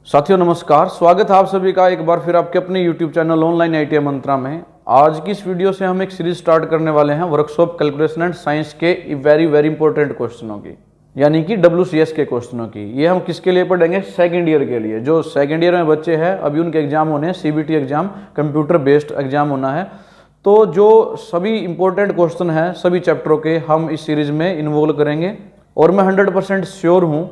साथियों नमस्कार, स्वागत है आप सभी का एक बार फिर आपके अपने YouTube चैनल ऑनलाइन ITI मंत्रा में। आज की इस वीडियो से हम एक सीरीज स्टार्ट करने वाले हैं वर्कशॉप कैलकुलेशन एंड साइंस के वेरी इंपॉर्टेंट क्वेश्चनों की, यानी कि WCS के क्वेश्चनों की। ये हम किसके लिए पढ़ेंगे? सेकंड ईयर के लिए। जो सेकंड ईयर में बच्चे हैं अभी उनके एग्जाम होने हैं, CBT exam, computer based exam होना है। तो जो सभी इंपॉर्टेंट क्वेश्चन हैं सभी चैप्टरों के हम इस सीरीज में इन्वॉल्व करेंगे और मैं 100% श्योर हूँ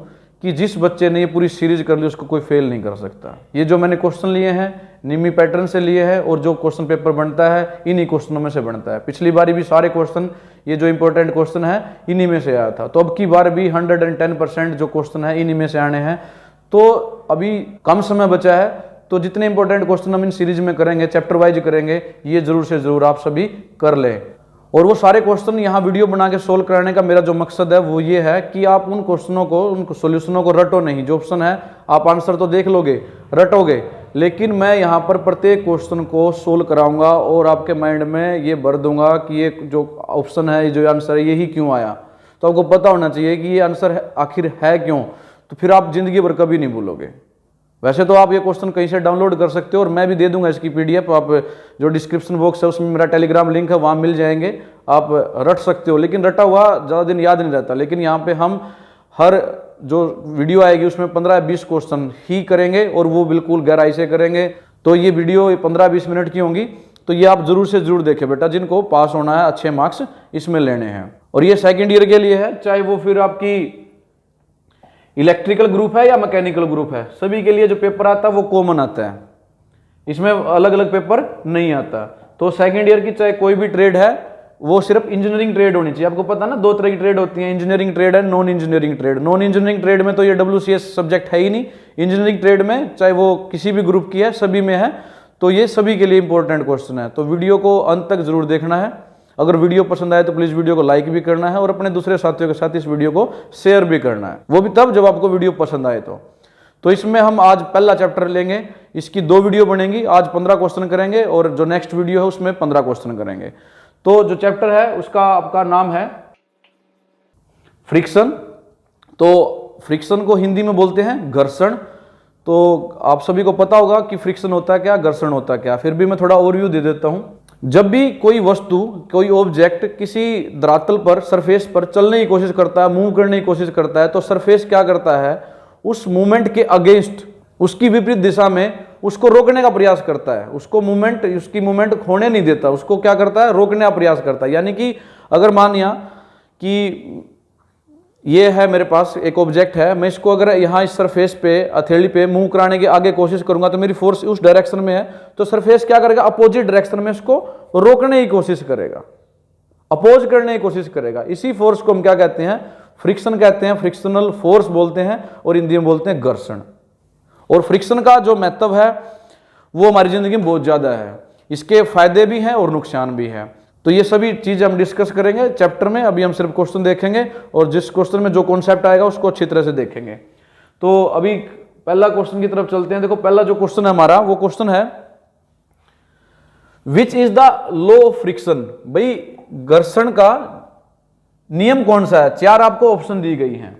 कि जिस बच्चे ने ये पूरी सीरीज कर ली उसको कोई फेल नहीं कर सकता। ये जो मैंने क्वेश्चन लिए हैं निमी पैटर्न से लिए हैं और जो क्वेश्चन पेपर बनता है इन्हीं क्वेश्चनों में से बनता है। पिछली बार भी सारे क्वेश्चन ये जो इंपॉर्टेंट क्वेश्चन है इन्हीं में से आया था, तो अब की बार भी 110% जो क्वेश्चन है इन्हीं में से आने हैं। तो अभी कम समय बचा है, तो जितने इंपॉर्टेंट क्वेश्चन हम इन सीरीज में करेंगे, चैप्टर वाइज करेंगे, ये जरूर से जरूर आप सभी कर लें। और वो सारे क्वेश्चन यहाँ वीडियो बना के सोल्व कराने का मेरा जो मकसद है वो ये है कि आप उन क्वेश्चनों को, उन सॉल्यूशनों को रटो नहीं। जो ऑप्शन है आप आंसर तो देख लोगे, रटोगे, लेकिन मैं यहाँ पर प्रत्येक क्वेश्चन को सोल्व कराऊंगा और आपके माइंड में ये भर दूंगा कि ये जो ऑप्शन है, ये जो आंसर है, यही क्यों आया। तो आपको पता होना चाहिए कि ये आंसर आखिर है क्यों, तो फिर आप जिंदगी भर कभी नहीं भूलोगे। वैसे तो आप ये क्वेश्चन कहीं से डाउनलोड कर सकते हो और मैं भी दे दूंगा इसकी PDF। आप जो डिस्क्रिप्शन बॉक्स है उसमें मेरा टेलीग्राम लिंक है, वहाँ मिल जाएंगे, आप रट सकते हो। लेकिन रटा हुआ ज़्यादा दिन याद नहीं रहता। लेकिन यहाँ पे हम हर जो वीडियो आएगी उसमें 15 या 20 क्वेश्चन ही करेंगे और वो बिल्कुल गहराई से करेंगे। तो ये वीडियो 15-20 मिनट की होंगी, तो ये आप जरूर से जरूर देखें बेटा, जिनको पास होना है, अच्छे मार्क्स इसमें लेने हैं। और ये सेकेंड ईयर के लिए है, चाहे वो फिर आपकी इलेक्ट्रिकल ग्रुप है या मैकेनिकल ग्रुप है, सभी के लिए जो पेपर आता है वो कॉमन आता है, इसमें अलग अलग पेपर नहीं आता। तो सेकंड ईयर की चाहे कोई भी ट्रेड है, वो सिर्फ इंजीनियरिंग ट्रेड होनी चाहिए। आपको पता ना, दो तरह की ट्रेड होती है, इंजीनियरिंग ट्रेड है, non engineering trade. Non engineering trade में तो ये WCS सब्जेक्ट है ही नहीं। इंजीनियरिंग ट्रेड में चाहे वो किसी भी ग्रुप की है, सभी में है। तो ये सभी के लिए इंपॉर्टेंट क्वेश्चन है, तो वीडियो को अंत तक जरूर देखना है। अगर वीडियो पसंद आए तो प्लीज वीडियो को लाइक भी करना है और अपने दूसरे साथियों के साथ इस वीडियो को शेयर भी करना है, वो भी तब जब आपको वीडियो पसंद आए। तो इसमें हम आज पहला चैप्टर लेंगे, इसकी 2 वीडियो बनेंगी। आज 15 क्वेश्चन करेंगे और जो नेक्स्ट वीडियो है उसमें 15 क्वेश्चन करेंगे। तो जो चैप्टर है उसका आपका नाम है फ्रिक्शन। तो फ्रिक्शन को हिंदी में बोलते हैं घर्षण। तो आप सभी को पता होगा कि फ्रिक्शन होता है क्या, घर्षण होता है क्या। फिर भी मैं थोड़ा ओवरव्यू दे देता हूं। जब भी कोई वस्तु, कोई ऑब्जेक्ट किसी धरातल पर, सरफेस पर चलने की कोशिश करता है, मूव करने की कोशिश करता है, तो सरफेस क्या करता है, उस मूवमेंट के अगेंस्ट, उसकी विपरीत दिशा में उसको रोकने का प्रयास करता है। उसको मूवमेंट, उसकी मूवमेंट खोने नहीं देता, उसको क्या करता है, रोकने का प्रयास करता है। यानी कि अगर मान लिया कि ये है मेरे पास एक ऑब्जेक्ट है, मैं इसको अगर यहाँ इस सरफेस पे, हथेली पे मूव कराने की आगे कोशिश करूंगा तो मेरी फोर्स उस डायरेक्शन में है, तो सरफेस क्या करेगा, अपोजिट डायरेक्शन में इसको रोकने की कोशिश करेगा, अपोज करने की कोशिश करेगा। इसी फोर्स को हम क्या कहते हैं, फ्रिक्शन कहते हैं, फ्रिक्शनल फोर्स बोलते हैं और हिंदी में बोलते हैं घर्षण। और फ्रिक्शन का जो महत्व है वो हमारी जिंदगी में बहुत ज्यादा है। इसके फायदे भी हैं और नुकसान भी है। तो ये सभी चीजें हम डिस्कस करेंगे चैप्टर में। अभी हम सिर्फ क्वेश्चन देखेंगे और जिस क्वेश्चन में जो कॉन्सेप्ट आएगा उसको अच्छी तरह से देखेंगे। तो अभी पहला क्वेश्चन की तरफ चलते हैं। देखो, पहला जो क्वेश्चन है हमारा, वो क्वेश्चन है विच is the law of friction. भाई घर्षण का नियम कौन सा है? 4 आपको ऑप्शन दी गई हैं।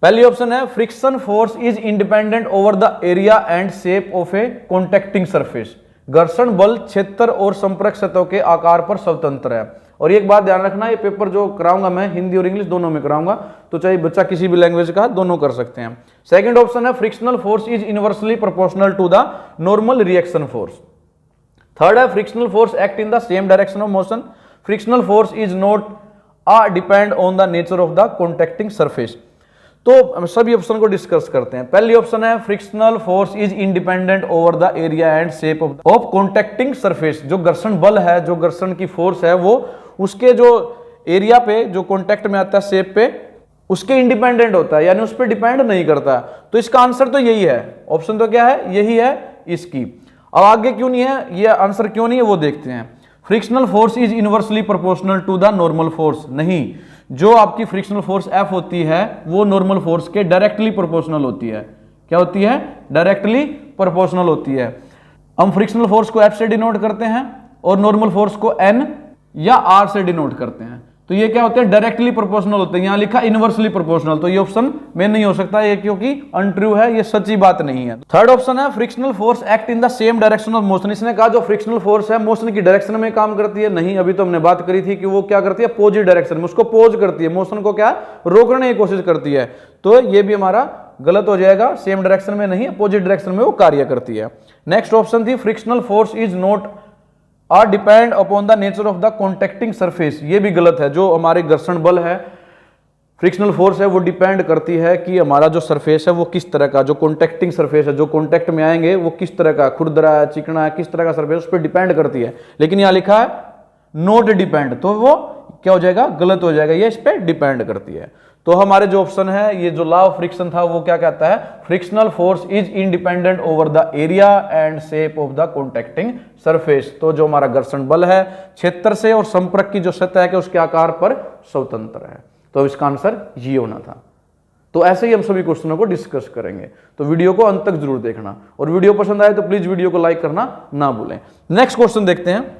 पहली ऑप्शन है friction force is independent over the area and shape of A contacting surface. घर्षण बल क्षेत्र और संपर्क सतह के आकार पर स्वतंत्र है। और एक बात ध्यान रखना, ये पेपर जो कराऊंगा मैं हिंदी और इंग्लिश दोनों में कराऊंगा, तो चाहे बच्चा किसी भी लैंग्वेज का दोनों कर सकते हैं। सेकंड ऑप्शन है frictional force is inversely proportional to the normal reaction force. Third है frictional force act in the same direction of motion. Frictional force is not depend on the nature of the contacting surface. तो हम सभी option को discuss करते हैं। पहली option है frictional force is independent over the area and shape of contacting surface. जो घर्षण बल है, जो घर्षण की फोर्स है, वो उसके जो एरिया पे, जो कॉन्टैक्ट में आता है, शेप पे, उसके इंडिपेंडेंट होता है, यानी उस पर डिपेंड नहीं करता। तो इसका आंसर तो यही है। ऑप्शन तो क्या है, यही है इसकी। अब आगे क्यों नहीं है, ये आंसर क्यों नहीं है वो देखते हैं। Frictional force is inversely proportional to the normal force. नहीं, जो आपकी फ्रिक्शनल फोर्स F होती है वो नॉर्मल फोर्स के डायरेक्टली प्रोपोर्शनल होती है। क्या होती है? डायरेक्टली प्रोपोर्शनल होती है। हम फ्रिक्शनल फोर्स को F से डिनोट करते हैं और नॉर्मल फोर्स को N या R से डिनोट करते हैं। तो ये क्या होते हैं, डायरेक्टली प्रोपोर्शनल होते हैं। यहां लिखा इनवर्सली प्रोपोर्शनल, तो ये ऑप्शन में नहीं हो सकता, ये क्योंकि अनट्रू है, ये सच्ची बात नहीं है। थर्ड ऑप्शन है frictional force act in the same direction of motion. इसने कहा जो फ्रिक्शनल फोर्स है मोशन की डायरेक्शन में काम करती है। नहीं, अभी तो हमने बात करी थी कि वो क्या करती है, अपोजिट डायरेक्शन में, उसको पोज करती है, मोशन को क्या रोकने की कोशिश करती है। तो ये भी हमारा गलत हो जाएगा, सेम डायरेक्शन में नहीं, अपोजिट डायरेक्शन में वो कार्य करती है। नेक्स्ट ऑप्शन थी frictional force is not are depend upon the nature of the contacting surface. ये भी गलत है। जो हमारे घर्षण बल है, फ्रिक्शनल फोर्स है, वो डिपेंड करती है कि हमारा जो सरफेस है वो किस तरह का, जो कॉन्टेक्टिंग सरफेस है, जो कॉन्टेक्ट में आएंगे वो किस तरह का, खुरदरा है, चिकना है, किस तरह का सरफेस, उस पर डिपेंड करती है। लेकिन यहां लिखा है नॉट डिपेंड, तो वो क्या हो जाएगा, गलत हो जाएगा, ये इस पर डिपेंड करती है। तो हमारे जो ऑप्शन है, ये जो लॉ ऑफ फ्रिक्शन था वो क्या कहता है, frictional force is independent over the area and shape of the contacting surface. तो जो हमारा घर्षण बल है क्षेत्र से और संपर्क की जो सतह है कि उसके आकार पर स्वतंत्र है। तो इसका आंसर ये होना था। तो ऐसे ही हम सभी क्वेश्चनों को डिस्कस करेंगे, तो वीडियो को अंत तक जरूर देखना, और वीडियो पसंद आए तो प्लीज वीडियो को लाइक करना ना भूलें। नेक्स्ट क्वेश्चन देखते हैं।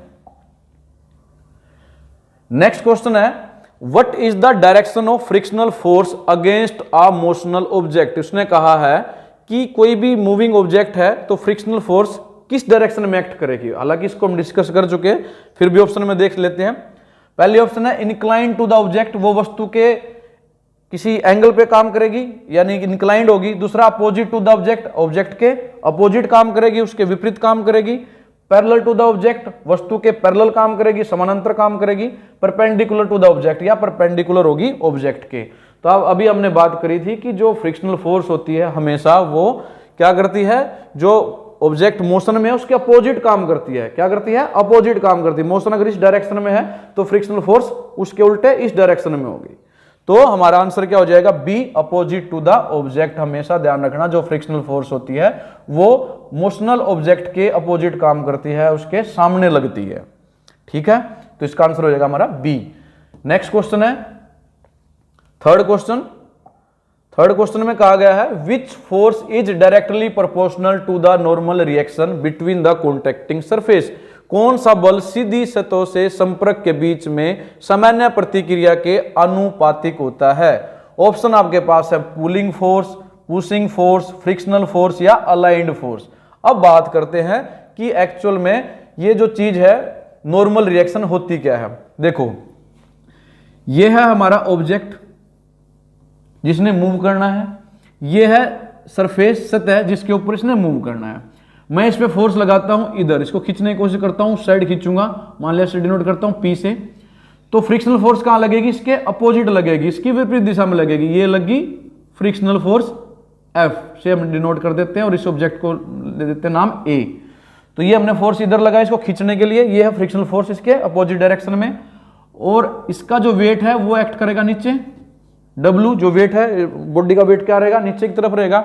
नेक्स्ट क्वेश्चन है what is the direction of frictional force against a motional object. उसने कहा है कि कोई भी मूविंग ऑब्जेक्ट है तो फ्रिक्शनल फोर्स किस डायरेक्शन में एक्ट करेगी। हालांकि इसको हम डिस्कस कर चुके हैं, फिर भी ऑप्शन में देख लेते हैं। पहले ऑप्शन है इंक्लाइन टू द ऑब्जेक्ट, वो वस्तु के किसी एंगल पे काम करेगी यानी कि इंक्लाइंड होगी। दूसरा opposite to the object, object के अपोजिट काम करेगी, उसके विपरीत काम करेगी। पैरेलल टू द ऑब्जेक्ट, वस्तु के पैरेलल काम करेगी, समानांतर काम करेगी। परपेंडिकुलर टू द ऑब्जेक्ट, या परपेंडिकुलर होगी ऑब्जेक्ट के। तो अब अभी हमने बात करी थी कि जो फ्रिक्शनल फोर्स होती है हमेशा वो क्या करती है, जो ऑब्जेक्ट मोशन में है उसके अपोजिट काम करती है। क्या करती है, अपोजिट काम करती है। मोशन अगर इस डायरेक्शन में है तो फ्रिक्शनल फोर्स उसके उल्टे इस डायरेक्शन में होगी। तो हमारा आंसर क्या हो जाएगा, B, opposite to the object. हमेशा ध्यान रखना जो फ्रिक्शनल फोर्स होती है वो मोशनल ऑब्जेक्ट के अपोजिट काम करती है, उसके सामने लगती है। ठीक है, तो इसका आंसर हो जाएगा हमारा बी। नेक्स्ट क्वेश्चन है थर्ड क्वेश्चन में कहा गया है which force is directly proportional to the normal reaction between the contacting surface. कौन सा बल सीधी सतह से संपर्क के बीच में सामान्य प्रतिक्रिया के अनुपातिक होता है। ऑप्शन आपके पास है pulling force, pushing force, frictional force या अलाइंड फोर्स। अब बात करते हैं कि एक्चुअल में ये जो चीज है नॉर्मल रिएक्शन होती क्या है। देखो, ये है हमारा ऑब्जेक्ट जिसने मूव करना है, ये है सरफेस सतह जिसके ऊपर इसने मूव करना है। मैं इस पे फोर्स लगाता हूं, इधर इसको खींचने की कोशिश करता हूं, साइड खींचूंगा, मान लिया से डिनोट करता हूं पी से, तो फ्रिक्शनल फोर्स कहां लगेगी, इसके अपोजिट लगेगी, इसकी विपरीत दिशा में लगेगी। ये लगी फ्रिक्शनल फोर्स एफ से हम डिनोट कर देते हैं और इस ऑब्जेक्ट को दे देते हैं नाम ए। तो ये हमने फोर्स इधर लगाया इसको खींचने के लिए, ये है फ्रिक्शनल फोर्स इसके अपोजिट डायरेक्शन में। और इसका जो वेट है वो एक्ट करेगा नीचे, डब्ल्यू जो वेट है, बॉडी का वेट क्या रहेगा, नीचे की तरफ रहेगा।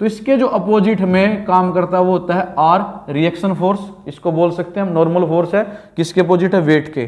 तो इसके जो अपोजिट में काम करता है वो होता है आर, रिएक्शन फोर्स, इसको बोल सकते हैं हम। नॉर्मल फोर्स है किसके अपोजिट है, वेट के।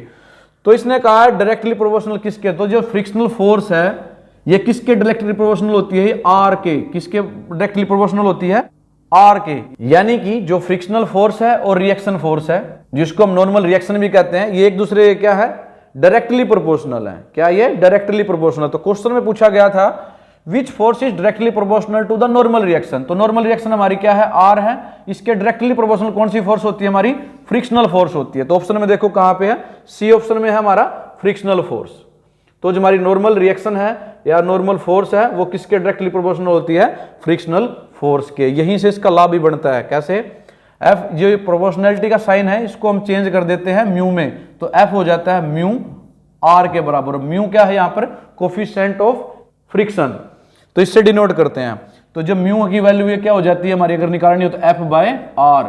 तो इसने कहा है डायरेक्टली प्रोपोर्शनल किसके, तो जो फ्रिक्शनल फोर्स है ये किसके डायरेक्टली प्रोपोर्शनल होती है, आर के। किसके डायरेक्टली प्रोपोर्शनल होती है, आर के। यानी कि जो फ्रिक्शनल फोर्स है और रिएक्शन फोर्स है जिसको हम नॉर्मल रिएक्शन भी कहते हैं, ये एक दूसरे क्या है, डायरेक्टली प्रोपोर्शनल है। क्या ये डायरेक्टली प्रोपोर्शनल। तो क्वेश्चन में पूछा गया था which force is directly proportional to the normal reaction. तो नॉर्मल रिएक्शन हमारी क्या है, आर है, इसके डायरेक्टली प्रोपोर्शनल कौन सी फोर्स होती है, हमारी फ्रिक्शनल फोर्स होती है। तो ऑप्शन में देखो कहां पे है, सी ऑप्शन में है हमारा फ्रिक्शनल फोर्स। तो जो हमारी नॉर्मल रिएक्शन है या नॉर्मल फोर्स है वो किसके डायरेक्टली प्रोपोर्शनल होती है, फ्रिक्शनल फोर्स के। यहीं से इसका लाभ भी बनता है। कैसे, एफ जो प्रोपोर्शनैलिटी का साइन है इसको हम चेंज कर देते हैं म्यू में, तो एफ हो जाता है म्यू आर के बराबर। म्यू क्या है यहाँ पर, कोफिशिएंट ऑफ फ्रिक्शन, तो इससे डिनोट करते हैं। तो जब म्यू की वैल्यू क्या हो जाती है हमारी, अगर निकालनी हो तो एफ बाय आर।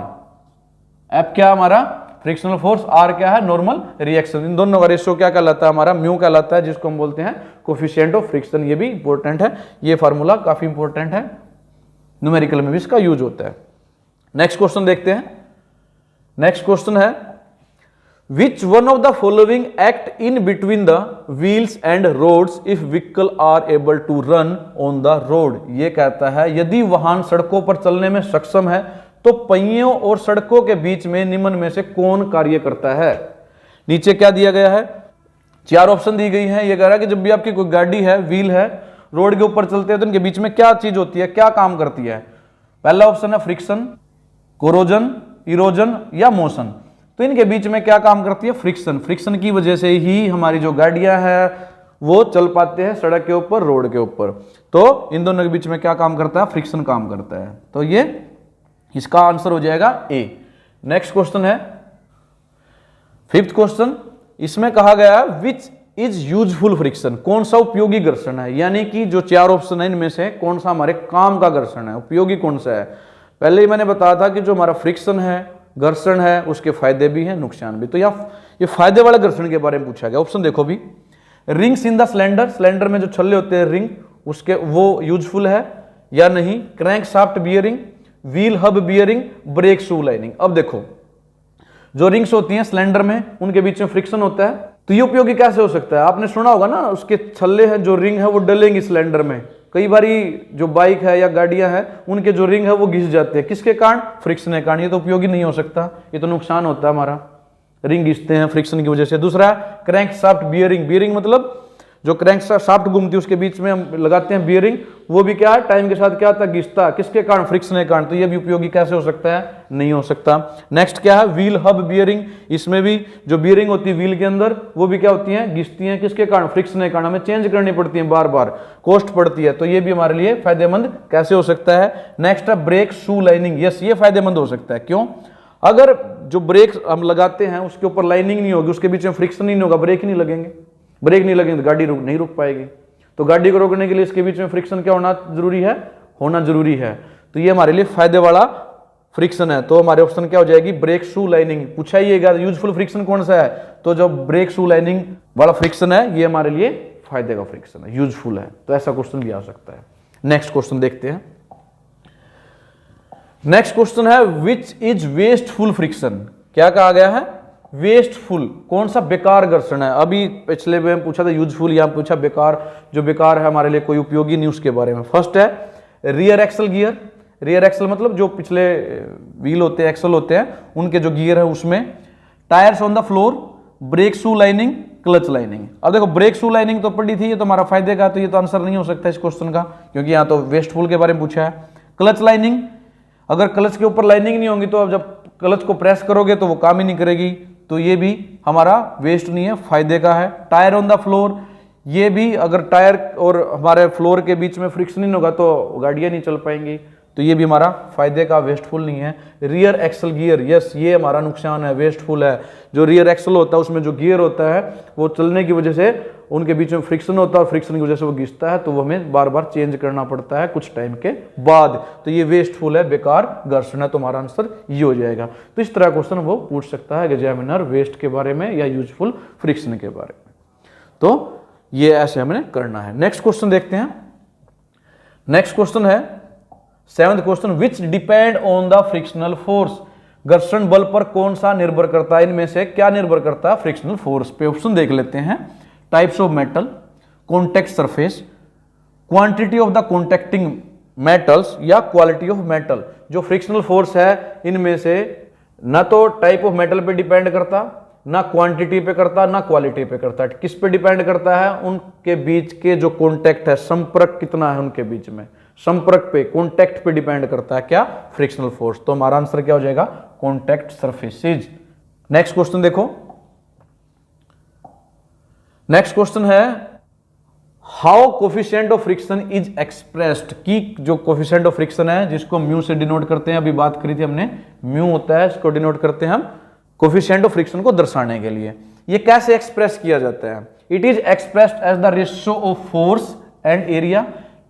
एफ क्या हमारा फ्रिक्शनल फोर्स, आर क्या है नॉर्मल रिएक्शन। इन दोनों का रेशियो क्या कहलाता है हमारा, म्यू कहलाता है, जिसको हम बोलते हैं कोफिशिएंट ऑफ फ्रिक्शन। ये भी इंपॉर्टेंट है, ये फार्मूला काफी इंपॉर्टेंट है, न्यूमेरिकल में भी इसका यूज होता है। नेक्स्ट क्वेश्चन देखते हैं। नेक्स्ट क्वेश्चन है Which one of the following act in between the wheels and roads if vehicle are able to run on the road। ये कहता है यदि वाहन सड़कों पर चलने में सक्षम है तो पहियों और सड़कों के बीच में निम्न में से कौन कार्य करता है। नीचे क्या दिया गया है, चार ऑप्शन दी गई हैं। ये कह रहा है कि जब भी आपकी कोई गाड़ी है, व्हील है, रोड के ऊपर चलते हैं तो इनके बीच में क्या चीज होती है, क्या काम करती है। पहला ऑप्शन है फ्रिक्शन, कोरोजन, इरोजन या मोशन। तो इनके बीच में क्या काम करती है, फ्रिक्शन। फ्रिक्शन की वजह से ही हमारी जो गाड़ियां हैं वो चल पाते हैं सड़क के ऊपर, रोड के ऊपर। तो इन दोनों के बीच में क्या काम करता है, फ्रिक्शन काम करता है। तो ये इसका आंसर हो जाएगा ए। नेक्स्ट क्वेश्चन है फिफ्थ क्वेश्चन। इसमें कहा गया विच इज यूजफुल फ्रिक्शन, कौन सा उपयोगी घर्षण है। यानी कि जो चार ऑप्शन है इनमें से कौन सा हमारे काम का घर्षण है, उपयोगी कौन सा है। पहले ही मैंने बताया था कि जो हमारा फ्रिक्शन है, घर्षण है, उसके फायदे भी हैं, नुकसान भी। तो ये फायदे वाले घर्षण के बारे में पूछा गया। ऑप्शन देखो भी, rings in the cylinder, cylinder में जो छल्ले होते हैं रिंग, उसके वो यूजफुल है या नहीं। Crank shaft bearing, wheel hub bearing, brake shoe lining. अब देखो जो रिंग्स होती हैं सिलेंडर में, उनके बीच में फ्रिक्शन होता है, तो ये उपयोगी कैसे हो सकता है। आपने सुना होगा ना, उसके छल्ले हैं जो रिंग है वो डलेंगी सिलेंडर में। कई बारी जो बाइक है या गाड़ियां हैं उनके जो रिंग है वो घिस जाते हैं, किसके कारण, फ्रिक्शन के कारण। ये तो उपयोगी नहीं हो सकता, ये तो नुकसान होता है हमारा, रिंग घिसते हैं फ्रिक्शन की वजह से। दूसरा क्रैंक शाफ्ट बियरिंग, बियरिंग मतलब जो क्रैंक शाफ्ट घूमती है उसके बीच में हम लगाते हैं बियरिंग, वो भी क्या है, टाइम के साथ क्या होता है, घिसता है, किसके कारण, फ्रिक्शन के कारण। तो ये भी उपयोगी कैसे हो सकता है, नहीं हो सकता। नेक्स्ट क्या है, व्हील हब बियरिंग। इसमें भी जो बियरिंग होती है व्हील के अंदर, वो भी क्या होती है, घिसती हैं, किसके कारण, फ्रिक्शन के कारण। हमें चेंज करनी पड़ती है बार बार, कॉस्ट पड़ती है। तो ये भी हमारे लिए फायदेमंद कैसे हो सकता है। नेक्स्ट है ब्रेक शू लाइनिंग। यस, ये फायदेमंद हो सकता है। क्यों, अगर जो ब्रेक हम लगाते हैं उसके ऊपर लाइनिंग नहीं होगी, उसके बीच में फ्रिक्शन नहीं होगा, ब्रेक ही नहीं लगेंगे। ब्रेक नहीं लगेंगे तो गाड़ी नहीं रुक पाएगी। तो गाड़ी को रोकने के लिए इसके बीच में फ्रिक्शन क्या होना जरूरी है, होना जरूरी है। तो ये हमारे लिए फायदे वाला फ्रिक्शन है। तो हमारे ऑप्शन क्या हो जाएगी, ब्रेक शू लाइनिंग। पूछा ही यूजफुल फ्रिक्शन कौन सा है, तो जो ब्रेक शू लाइनिंग वाला फ्रिक्शन है ये हमारे लिए फायदे का फ्रिक्शन है, यूजफुल है। तो ऐसा क्वेश्चन भी आ सकता है। नेक्स्ट क्वेश्चन देखते हैं। नेक्स्ट क्वेश्चन है विच इज वेस्टफुल फ्रिक्शन। क्या कहा गया है, वेस्टफुल, कौन सा बेकार घर्षण है। अभी पिछले में पूछा था यूजफुल, यहां पूछा बेकार। जो बेकार है हमारे लिए कोई उपयोगी नहीं, उसके बारे में। फर्स्ट है rear axle gear. Rear axle मतलब जो पिछले व्हील होते हैं, एक्सल होते हैं, उनके जो गियर है उसमें। Tyres on the floor, brake shoe lining, clutch lining. अब देखो ब्रेक शू लाइनिंग तो पड़ी थी, ये तो हमारा फायदे का, तो ये तो आंसर नहीं हो सकता इस क्वेश्चन का, क्योंकि यहाँ तो वेस्टफुल के बारे में पूछा है। क्लच लाइनिंग, अगर क्लच के ऊपर लाइनिंग नहीं होगी तो अब जब क्लच को प्रेस करोगे तो वो काम ही नहीं करेगी, तो ये भी हमारा वेस्ट नहीं है, फायदे का है। टायर ऑन द फ्लोर, ये भी अगर टायर और हमारे फ्लोर के बीच में फ्रिक्शन नहीं होगा तो गाड़ियां नहीं चल पाएंगी, तो ये भी हमारा फायदे का, वेस्टफुल नहीं है। रियर एक्सल गियर, यस, ये हमारा नुकसान है, वेस्टफुल है। जो रियर एक्सल होता है उसमें जो गियर होता है वो चलने की वजह से उनके बीच में फ्रिक्शन होता है और फ्रिक्शन की वजह से वो घिसता है, तो वो हमें बार बार चेंज करना पड़ता है कुछ टाइम के बाद। तो ये वेस्टफुल है, बेकार घर्षण है। तो हमारा आंसर ये हो जाएगा। तो इस तरह क्वेश्चन वो पूछ सकता है एग्जामिनर, वेस्ट के बारे में या यूजफुल फ्रिक्शन के बारे में। तो ये ऐसे हमें करना है। नेक्स्ट क्वेश्चन देखते हैं। नेक्स्ट क्वेश्चन है seventh question, which depend on the frictional force. घर्षण बल पर कौन सा निर्भर करता है, इनमें से क्या निर्भर करता है फ्रिक्शनल फोर्स पे। ऑप्शन देख लेते हैं। Types of metal, contact surface, quantity of the contacting metals या क्वालिटी ऑफ मेटल। जो फ्रिक्शनल फोर्स है इनमें से ना तो टाइप ऑफ मेटल पे डिपेंड करता, ना क्वांटिटी पे करता, ना क्वालिटी पे करता। किस पे डिपेंड करता है, उनके बीच के जो कॉन्टेक्ट है, संपर्क कितना है उनके बीच में, संपर्क पे, कॉन्टेक्ट पे डिपेंड करता है क्या, फ्रिक्शनल फोर्स। तो हमारा आंसर क्या हो जाएगा, कॉन्टेक्ट सरफेसेज। नेक्स्ट क्वेश्चन देखो। नेक्स्ट क्वेश्चन है how coefficient of friction is expressed. की जो कोफिशिएंट ऑफ फ्रिक्शन है जिसको म्यू से डिनोट करते हैं, अभी बात करी थी हमने, म्यू होता है, इसको डिनोट करते हैं हम कोफिशिएंट ऑफ फ्रिक्शन को दर्शाने के लिए। ये कैसे एक्सप्रेस किया जाता है, it is expressed as the ratio of force and area.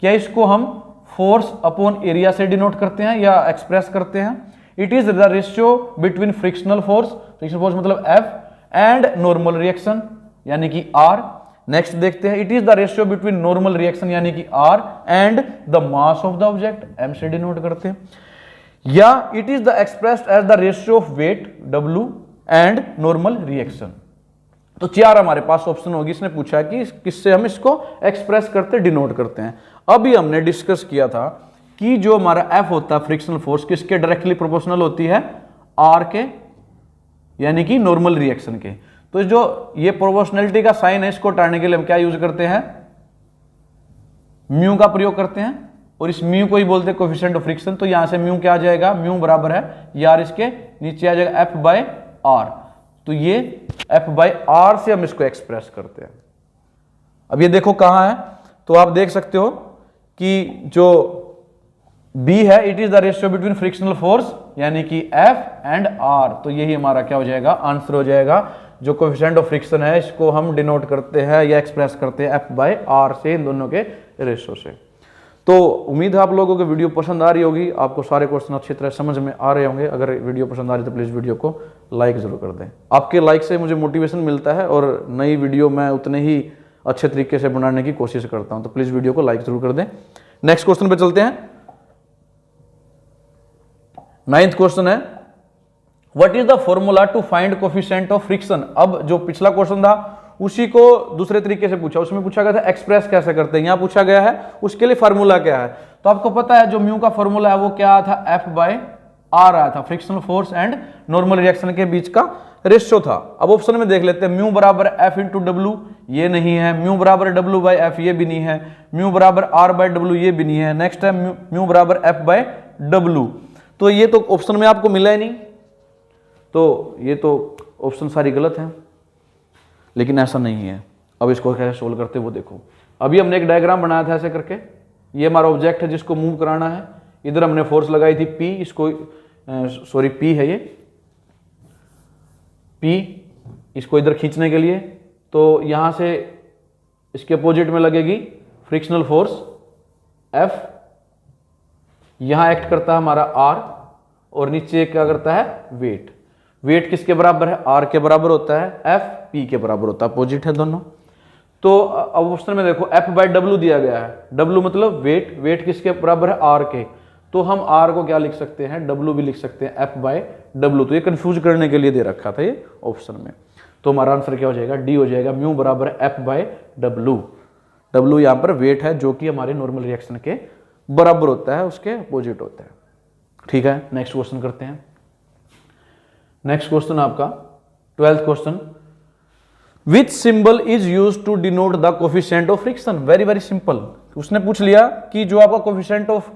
क्या इसको हम फोर्स अपॉन एरिया से डिनोट करते हैं या एक्सप्रेस करते हैं। It is the ratio between frictional force, frictional force मतलब F, एंड नॉर्मल रिएक्शन यानी कि R। नेक्स्ट देखते हैं, it is the ratio between normal reaction यानी कि R and the mass of the object, M से डिनोट करते हैं। या it is the expressed as the ratio of weight W and normal reaction. तो चार हमारे पास ऑप्शन होगी। इसने पूछा कि किससे हम इसको एक्सप्रेस करते, डिनोट करते हैं। अभी हमने डिस्कस किया था कि जो हमारा F होता है फ्रिक्शनल फोर्स, किसके डायरेक्टली प्रोपोर्शनल होती है, R के, यानी कि नॉर्मल रिएक्शन के। तो जो ये प्रोपोर्शनलिटी का साइन है, इसको हटाने के लिए हम क्या यूज करते हैं, म्यू का प्रयोग करते हैं, और इस म्यू को ही बोलते हैं कोफिशिएंट ऑफ फ्रिक्शन। तो यहां से म्यू क्या आ जाएगा, म्यू बराबर है यार इसके नीचे आ जाएगा एफ बाय आर। तो ये एफ बाय आर से हम इसको एक्सप्रेस करते हैं। अब ये देखो कहां है, तो आप देख सकते हो कि जो B है, it is the ratio between frictional force यानी कि F एंड R। तो यही हमारा क्या हो जाएगा, आंसर हो जाएगा। जो कोफिशिएंट ऑफ फ्रिक्शन है इसको हम डिनोट करते हैं या एक्सप्रेस करते हैं F बाय R से, इन दोनों के रेशियो से। तो उम्मीद है आप लोगों को वीडियो पसंद आ रही होगी, आपको सारे क्वेश्चन अच्छी तरह समझ में आ रहे होंगे। अगर वीडियो पसंद आ रही तो प्लीज़ वीडियो को लाइक जरूर कर दें। आपके लाइक से मुझे मोटिवेशन मिलता है और नई वीडियो मैं उतने ही अच्छे तरीके से बनाने की कोशिश करता हूं। तो प्लीज़ वीडियो को लाइक जरूर कर दें। नेक्स्ट क्वेश्चन पे चलते हैं। 9th क्वेश्चन है, what is the formula to find coefficient of friction. अब जो पिछला क्वेश्चन था उसी को दूसरे तरीके से पूछा, उसमें पूछा गया था एक्सप्रेस कैसे करते हैं, यहां पूछा गया है उसके लिए फार्मूला क्या है। तो आपको पता है जो म्यू का फॉर्मूला है वो क्या आया था, एफ बाय आर आया था, frictional force and normal reaction के बीच का रेशियो था। अब ऑप्शन में देख लेते हैं, म्यू बराबर एफ इंटू डब्ल्यू, ये नहीं है। म्यू बराबर डब्ल्यू बाय एफ, ये भी नहीं है। म्यू बराबर आर बाय डब्ल्यू, ये भी नहीं है। नेक्स्ट है म्यू बराबर एफ बाय डब्ल्यू, तो ये तो ऑप्शन में आपको मिला ही नहीं, तो ये तो ऑप्शन सारी गलत है। लेकिन ऐसा नहीं है। अब इसको कैसे सोल्व करते वो देखो। अभी हमने एक डायग्राम बनाया था ऐसे करके, ये हमारा ऑब्जेक्ट है जिसको मूव कराना है। इधर हमने फोर्स लगाई थी पी, इसको सॉरी पी है ये पी, इसको इधर खींचने के लिए। तो यहां से इसके अपोजिट में लगेगी फ्रिक्शनल फोर्स एफ, यहां एक्ट करता है हमारा आर, और नीचे क्या करता है वेट। वेट किसके बराबर है, आर के बराबर होता है, एफ पी के बराबर होता है, अपोजिट है दोनों। तो अब ऑप्शन में देखो एफ बाय डब्ल्यू दिया गया है, डब्ल्यू मतलब वेट, वेट किसके बराबर है, आर के। तो हम आर को क्या लिख सकते हैं, डब्ल्यू भी लिख सकते हैं, एफ बाय डब्ल्यू। तो ये कंफ्यूज करने के लिए दे रखा था ये ऑप्शन में। तो हमारा आंसर क्या हो जाएगा, डी हो जाएगा, म्यू बराबर एफ बाय डब्ल्यू। डब्ल्यू यहाँ पर वेट है जो कि हमारे नॉर्मल रिएक्शन के बराबर होता है, उसके अपोजिट होता है। ठीक है, नेक्स्ट क्वेश्चन करते हैं। नेक्स्ट क्वेश्चन आपका 12th question, which symbol is use to denote the coefficient of friction. Very very simple. उसने पूछ लिया कि जो आपका कोफिशिएंट ऑफ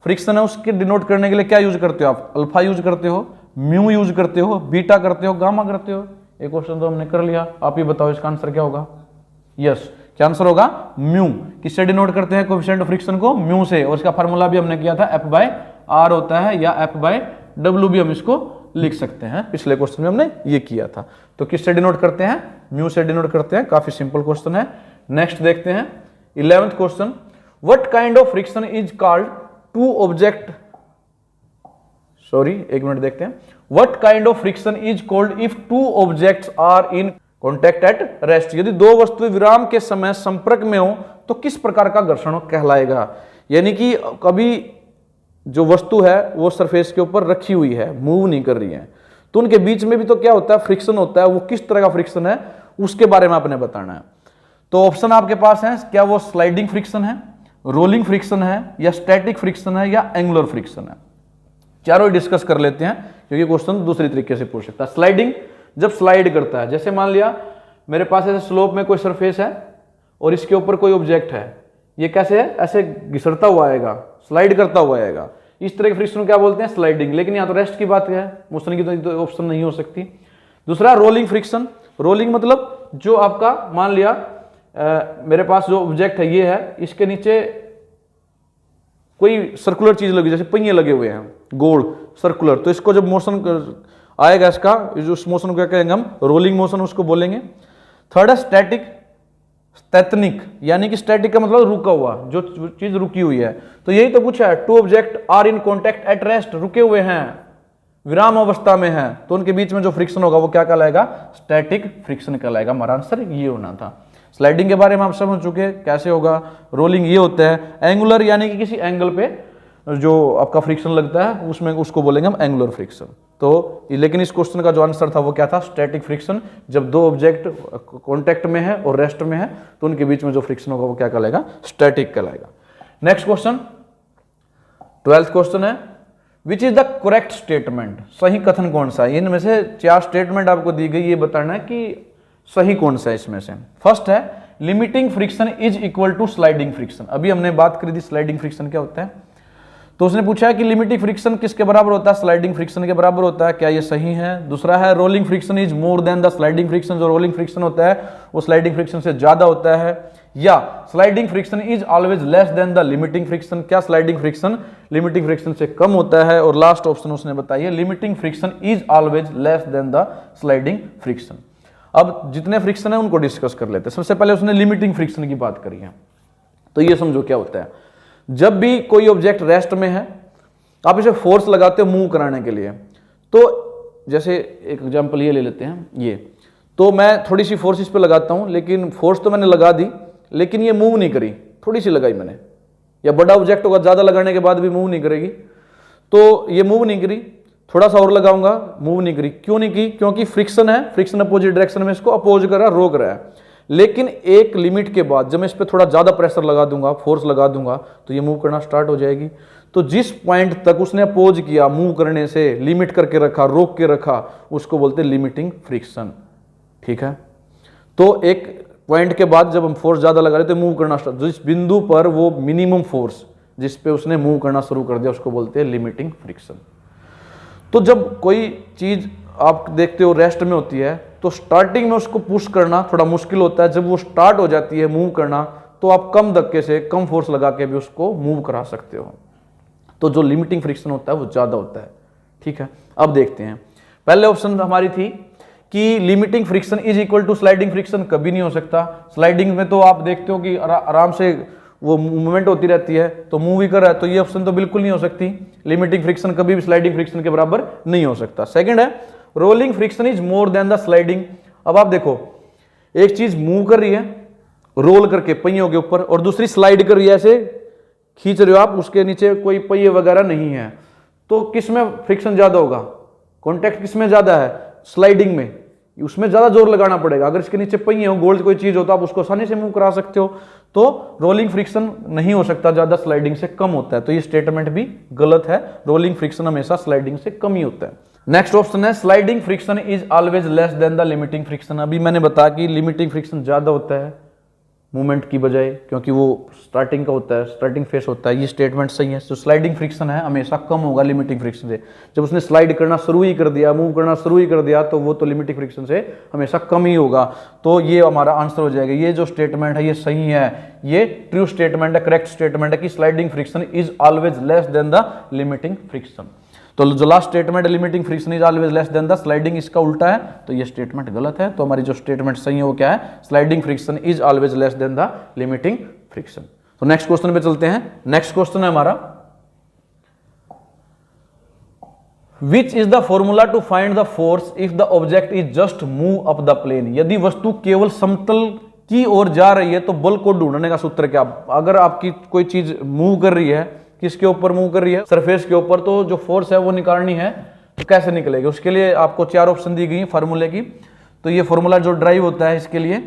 फ्रिक्शन है उसके डिनोट करने के लिए क्या यूज करते हो आप, अल्फा यूज करते हो, म्यू यूज करते हो, बीटा करते हो, गामा करते हो। एक क्वेश्चन तो हमने कर लिया, आप ही बताओ इसका आंसर क्या होगा। यस, क्या आंसर होगा, म्यू। किससे डिनोट करते हैं कोफिशिएंट ऑफ फ्रिक्शन को, म्यू से, और इसका फार्मूला भी हमने किया था एफ बाय आर होता है, या एफ बाय डब्ल्यू भी हम इसको लिख सकते हैं। पिछले क्वेश्चन में हमने ये किया था। तो किससे डिनोट करते हैं, म्यू से डिनोट करते हैं। काफी सिंपल क्वेश्चन है। नेक्स्ट देखते हैं 11th question, what kind of friction is called two object, sorry एक मिनट देखते हैं, what kind of friction is called if two objects are in contact at rest. यदि दो वस्तुएं विराम के समय संपर्क में हो तो किस प्रकार का घर्षण कहलाएगा। यानी कि कभी जो वस्तु है वो सरफेस के ऊपर रखी हुई है, मूव नहीं कर रही है, तो उनके बीच में भी तो क्या होता है, फ्रिक्शन होता है। वो किस तरह का फ्रिक्शन है उसके बारे में आपने बताना है। तो ऑप्शन आपके पास है, क्या वो स्लाइडिंग फ्रिक्शन है, रोलिंग फ्रिक्शन है, या स्टैटिक फ्रिक्शन है, या एंगुलर फ्रिक्शन है। चारों डिस्कस कर लेते हैं क्योंकि क्वेश्चन दूसरी तरीके से पूछ सकता है। स्लाइडिंग, जब स्लाइड करता है, जैसे मान लिया मेरे पास ऐसे स्लोप में कोई सरफेस है और इसके ऊपर कोई ऑब्जेक्ट है, ये कैसे है, ऐसे घिसरता हुआ आएगा, स्लाइड करता हुआ आएगा, इस तरह के फ्रिक्शन को क्या बोलते हैं, स्लाइडिंग। लेकिन यहाँ तो रेस्ट की बात है, मोशन की तो ऑप्शन नहीं हो सकती। दूसरा रोलिंग फ्रिक्शन, रोलिंग मतलब जो आपका मान लिया मेरे पास जो ऑब्जेक्ट है ये है, इसके नीचे कोई सर्कुलर चीज लगी, जैसे पहिए लगे हुए हैं गोल सर्कुलर, तो इसको जब मोशन आएगा इसका, उस मोशन को क्या कहेंगे हम, रोलिंग मोशन उसको बोलेंगे। थर्ड है स्टैटिक, स्टैतनिक, यानी कि स्टैटिक का मतलब रुका हुआ, जो चीज रुकी हुई है। तो यही तो पूछा है, two object are in contact at rest, रुके हुए हैं, विराम अवस्था में है, तो उनके बीच में जो फ्रिक्शन होगा वो क्या कहलाएगा, स्टैटिक फ्रिक्शन कहलाएगा। हमारा आंसर ये होना था। स्लाइडिंग के बारे में आप समझ चुके कैसे होगा। रोलिंग ये होता है, एंगुलर यानी कि किसी एंगल पे जो आपका फ्रिक्शन लगता है उसमें, उसको बोलेंगे हम एंगुलर फ्रिक्शन। तो लेकिन इस क्वेश्चन का जो आंसर था वो क्या था, स्टैटिक फ्रिक्शन। जब दो ऑब्जेक्ट कॉन्टैक्ट में है और रेस्ट में है तो उनके बीच में जो फ्रिक्शन होगा वो क्या कहलाएगा, स्टैटिक कहलाएगा। नेक्स्ट क्वेश्चन 12th क्वेश्चन है, विच इज द करेक्ट स्टेटमेंट, सही कथन कौन सा है। इनमें से 4 स्टेटमेंट आपको दी गई, ये बताना है कि सही कौन सा है इसमें से? फर्स्ट है limiting friction is equal to sliding friction. अभी हमने बात करी थी स्लाइडिंग फ्रिक्शन क्या होता है, तो उसने पूछा है कि लिमिटिंग फ्रिक्शन किसके बराबर होता है? स्लाइडिंग फ्रिक्शन के बराबर होता है। क्या ये सही है? दूसरा है rolling friction is more than the sliding friction. जो रोलिंग फ्रिक्शन होता है वो स्लाइडिंग फ्रिक्शन से ज्यादा होता है। या sliding friction is always less than the limiting friction. क्या स्लाइडिंग फ्रिक्शन लिमिटिंग फ्रिक्शन से कम होता है? और लास्ट ऑप्शन उसने बताइए limiting friction is always less than the sliding friction. अब जितने फ्रिक्शन है उनको डिस्कस कर लेते हैं। सबसे पहले उसने लिमिटिंग फ्रिक्शन की बात करी है, तो ये समझो क्या होता है। जब भी कोई ऑब्जेक्ट रेस्ट में है, आप इसे फोर्स लगाते हो मूव कराने के लिए, तो जैसे एक एग्जांपल ये ले लेते हैं, ये तो मैं थोड़ी सी फोर्स इस पे लगाता हूं, लेकिन फोर्स तो मैंने लगा दी, लेकिन ये मूव नहीं करी, थोड़ी सी लगाई मैंने। या बड़ा ऑब्जेक्ट होगा, ज्यादा लगाने के बाद भी मूव नहीं करेगी, तो ये मूव नहीं करी, थोड़ा सा और लगाऊंगा, मूव नहीं करी। क्यों नहीं की? क्योंकि फ्रिक्शन है, फ्रिक्शन अपोजिट डायरेक्शन में इसको अपोज कर रहा है, रोक रहा है। लेकिन एक लिमिट के बाद जब मैं इस पर थोड़ा ज्यादा प्रेशर लगा दूंगा, फोर्स लगा दूंगा, तो ये मूव करना स्टार्ट हो जाएगी। तो जिस पॉइंट तक उसने अपोज किया मूव करने से, लिमिट करके रखा, रोक के रखा, उसको बोलते हैं लिमिटिंग फ्रिक्शन। ठीक है, तो एक पॉइंट के बाद जब हम फोर्स ज्यादा लगा रहे तो मूव करना स्टार्ट, जिस बिंदु पर वो मिनिमम फोर्स जिस पे उसने मूव करना शुरू कर दिया उसको बोलते हैं लिमिटिंग फ्रिक्शन। तो जब कोई चीज आप देखते हो रेस्ट में होती है, तो स्टार्टिंग में उसको पुश करना थोड़ा मुश्किल होता है। जब वो स्टार्ट हो जाती है मूव करना, तो आप कम धक्के से, कम फोर्स लगा के भी उसको मूव करा सकते हो। तो जो लिमिटिंग फ्रिक्शन होता है वो ज्यादा होता है। ठीक है, अब देखते हैं। पहले ऑप्शन हमारी थी कि limiting friction is equal to sliding friction. कभी नहीं हो सकता। स्लाइडिंग में तो आप देखते हो कि आराम से वो मूवमेंट होती रहती है, तो मूव ही कर रहा है, तो ये ऑप्शन तो बिल्कुल नहीं हो सकती। लिमिटिंग फ्रिक्शन कभी भी स्लाइडिंग फ्रिक्शन के बराबर नहीं हो सकता। सेकंड है rolling friction is more than the sliding. अब आप देखो, एक चीज मूव कर रही है रोल करके पहियों के ऊपर, और दूसरी स्लाइड कर रही है, ऐसे खींच रहे हो आप, उसके नीचे कोई पहिए वगैरह नहीं है, तो किसमें फ्रिक्शन ज्यादा होगा? कॉन्टैक्ट किसमें ज्यादा है? स्लाइडिंग में। उसमें ज्यादा जोर लगाना पड़ेगा। अगर इसके नीचे पहिए हो, गोल्ड कोई चीज हो, तो आप उसको आसानी से मूव करा सकते हो। तो रोलिंग फ्रिक्शन नहीं हो सकता, ज्यादा स्लाइडिंग से कम होता है। तो ये स्टेटमेंट भी गलत है। रोलिंग फ्रिक्शन हमेशा स्लाइडिंग से कम ही होता है। नेक्स्ट ऑप्शन है sliding friction is always less than the limiting friction. अभी मैंने बताया कि लिमिटिंग फ्रिक्शन ज्यादा होता है मूवमेंट की बजाय, क्योंकि वो स्टार्टिंग का होता है, स्टार्टिंग फेस होता है। ये स्टेटमेंट सही है। तो स्लाइडिंग फ्रिक्शन है हमेशा कम होगा लिमिटिंग फ्रिक्शन से। जब उसने स्लाइड करना शुरू ही कर दिया, मूव करना शुरू ही कर दिया, तो वो तो लिमिटिंग फ्रिक्शन से हमेशा कम ही होगा। तो ये हमारा आंसर हो जाएगा। ये जो स्टेटमेंट है ये सही है, ये ट्रू स्टेटमेंट है, करेक्ट स्टेटमेंट है कि sliding friction is always less than the limiting friction. तो जो last statement limiting friction is always less than the sliding, इसका उल्टा है, तो ये स्टेटमेंट गलत है। तो हमारी जो स्टेटमेंट सही है वो क्या है? Sliding friction is always less than the limiting friction. तो नेक्स्ट क्वेश्चन पे चलते हैं। नेक्स्ट क्वेश्चन है हमारा, which is the formula to find the force if the object is just move up the plane. यदि वस्तु केवल समतल की ओर जा रही है तो बल को ढूंढने का सूत्र क्या? अगर आपकी कोई चीज मूव कर रही है, किसके ऊपर मूव कर रही है? सरफेस के ऊपर, तो जो फोर्स है वो निकालनी है, तो कैसे निकलेगी? उसके लिए आपको 4 ऑप्शन दी गई फार्मूले की। तो ये फार्मूला जो ड्राइव होता है इसके लिए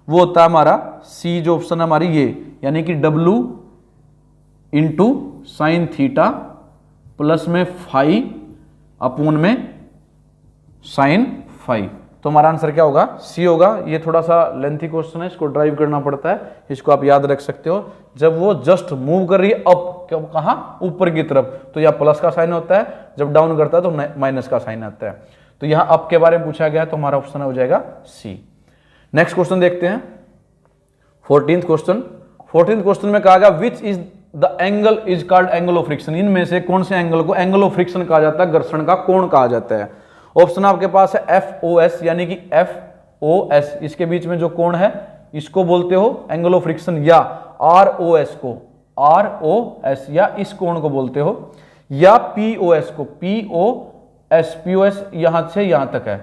वो होता है हमारा सी, जो ऑप्शन है हमारी ये, यानी कि W into sine theta plus में फाई अपून में साइन फाई। तो हमारा आंसर क्या होगा? सी होगा। ये थोड़ा सा लेंथी क्वेश्चन है, इसको ड्राइव करना पड़ता है, इसको आप याद रख सकते हो। जब वो जस्ट मूव कर रही है अप, कहां? ऊपर की तरफ, तो यह प्लस का साइन होता है, जब डाउन करता है तो माइनस का साइन आता है। तो यहां अप के बारे में पूछा गया, तो हमारा ऑप्शन हो जाएगा सी। नेक्स्ट क्वेश्चन देखते हैं, 14th क्वेश्चन। 14th क्वेश्चन में कहा गया विच is the angle is called angle of friction. इनमें से कौन से एंगल को एंगल ऑफ फ्रिक्शन कहा जाता है, घर्षण का कोण कहा जाता है? ऑप्शन आपके पास है FOS, यानी कि FOS, इसके बीच में जो कोण है इसको बोलते हो एंगल ऑफ फ्रिक्शन, या ROS को ROS, या इस कोण को बोलते हो, या POS को POS यहां से यहां तक है,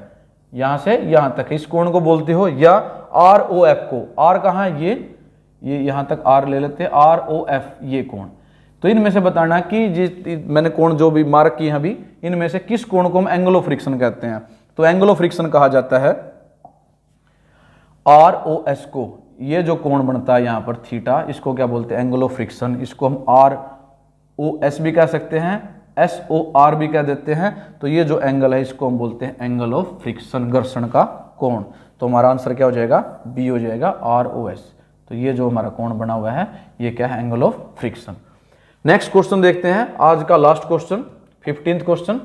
यहां से यहां तक है, इस कोण को बोलते हो, या ROF को, R कहां है? ये यहां तक R ले लेते हैं, ROF ये कोण। तो इनमें से बताना कि जिस मैंने कोण जो भी मार्क किए हैं अभी, इनमें से किस कोण को हम एंगल ऑफ फ्रिक्शन कहते हैं? तो एंगल ऑफ फ्रिक्शन कहा जाता है ROS को। ये जो कोण बनता है यहां पर थीटा, इसको क्या बोलते हैं? Angle of friction. इसको हम ROS भी कह सकते हैं, SOR भी कह देते हैं। तो ये जो एंगल है इसको हम बोलते हैं एंगल ऑफ फ्रिक्शन, घर्षण का कोण। तो हमारा आंसर क्या हो जाएगा, बी हो जाएगा, ROS। तो ये जो हमारा कोण बना हुआ है ये क्या है, angle of friction. Next question देखते हैं, आज का लास्ट क्वेश्चन, 15th क्वेश्चन।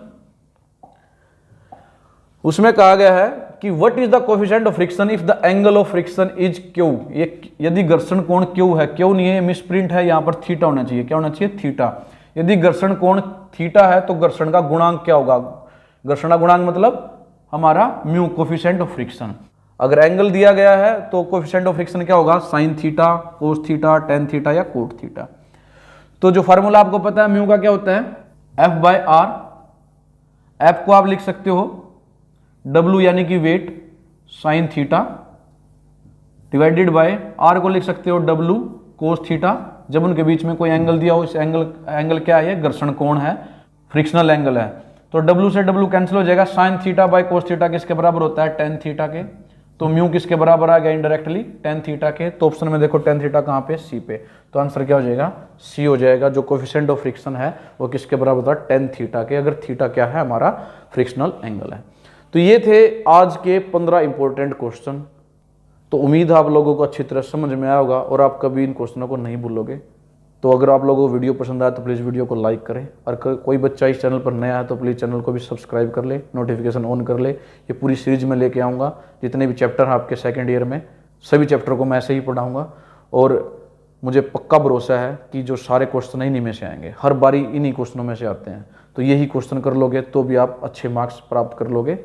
उसमें कहा गया है कि what is the coefficient of friction if the angle of friction is Q. ये यदि घर्षण कोण क्यू है, क्यू नहीं है, मिसप्रिंट है, यहां पर थीटा होना चाहिए, क्या होना चाहिए, थीटा। यदि घर्षण कोण थीटा है तो घर्षण का गुणांक क्या होगा, घर्षण का गुणांक मतलब हमारा म्यू, कोएफिशिएंट ऑफ फ्रिक्शन। अगर एंगल दिया गया है तो कोएफिशिएंट ऑफ फ्रिक्शन क्या होगा, sine theta, cos theta, tan theta या कोट थीटा। तो जो फार्मूला आपको पता है म्यू का क्या होता है, F/R। एफ को आप लिख सकते हो W यानी कि weight sine theta, divided by R को लिख सकते हो W कोस थीटा। जब उनके बीच में कोई एंगल दिया हो, इस एंगल क्या है, घर्षण कोण है, फ्रिक्शनल एंगल है, तो W से W कैंसिल हो जाएगा। Sine theta by cos theta किसके बराबर होता है, टेन थीटा के। तो म्यू किसके बराबर आ गया इनडायरेक्टली, टेन थीटा के। तो ऑप्शन में देखो टेन थीटा कहाँ पे, सी पे। तो आंसर क्या हो जाएगा, सी हो जाएगा। जो कोएफिशिएंट ऑफ फ्रिक्शन है वो किसके बराबर होता है, टेन थीटा के, अगर थीटा क्या है, हमारा फ्रिक्शनल एंगल है। तो ये थे आज के 15 इंपॉर्टेंट क्वेश्चन। तो उम्मीद है आप लोगों को अच्छी तरह समझ में आया होगा और आप कभी इन क्वेश्चनों को नहीं भूलोगे। तो अगर आप लोगों को वीडियो पसंद आया तो प्लीज़ वीडियो को लाइक करें, और कोई बच्चा इस चैनल पर नया है तो प्लीज़ चैनल को भी सब्सक्राइब कर ले, नोटिफिकेशन ऑन कर ले। ये पूरी सीरीज में लेके आऊँगा, जितने भी चैप्टर हैं आपके सेकेंड ईयर में, सभी चैप्टर को मैं ऐसे ही पढ़ाऊँगा। और मुझे पक्का भरोसा है कि जो सारे क्वेश्चन इन्हीं में से आएंगे, हर बारी इन्हीं क्वेश्चनों में से आते हैं। तो यही क्वेश्चन कर लोगे तो भी आप अच्छे मार्क्स प्राप्त कर लोगे।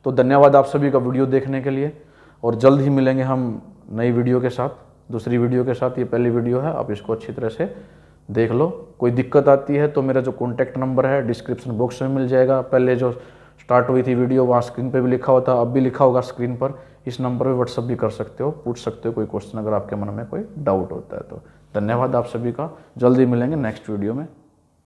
तो धन्यवाद आप सभी का वीडियो देखने के लिए, और जल्द ही मिलेंगे हम नई वीडियो के साथ, दूसरी वीडियो के साथ। ये पहली वीडियो है, आप इसको अच्छी तरह से देख लो। कोई दिक्कत आती है तो मेरा जो कॉन्टैक्ट नंबर है डिस्क्रिप्शन बॉक्स में मिल जाएगा। पहले जो स्टार्ट हुई थी वीडियो वहाँ स्क्रीन पे भी लिखा हुआ था, अब भी लिखा होगा स्क्रीन पर। इस नंबर पे व्हाट्सअप भी कर सकते हो, पूछ सकते हो कोई क्वेश्चन अगर आपके मन में कोई डाउट होता है तो। धन्यवाद आप सभी का, जल्दी मिलेंगे नेक्स्ट वीडियो में।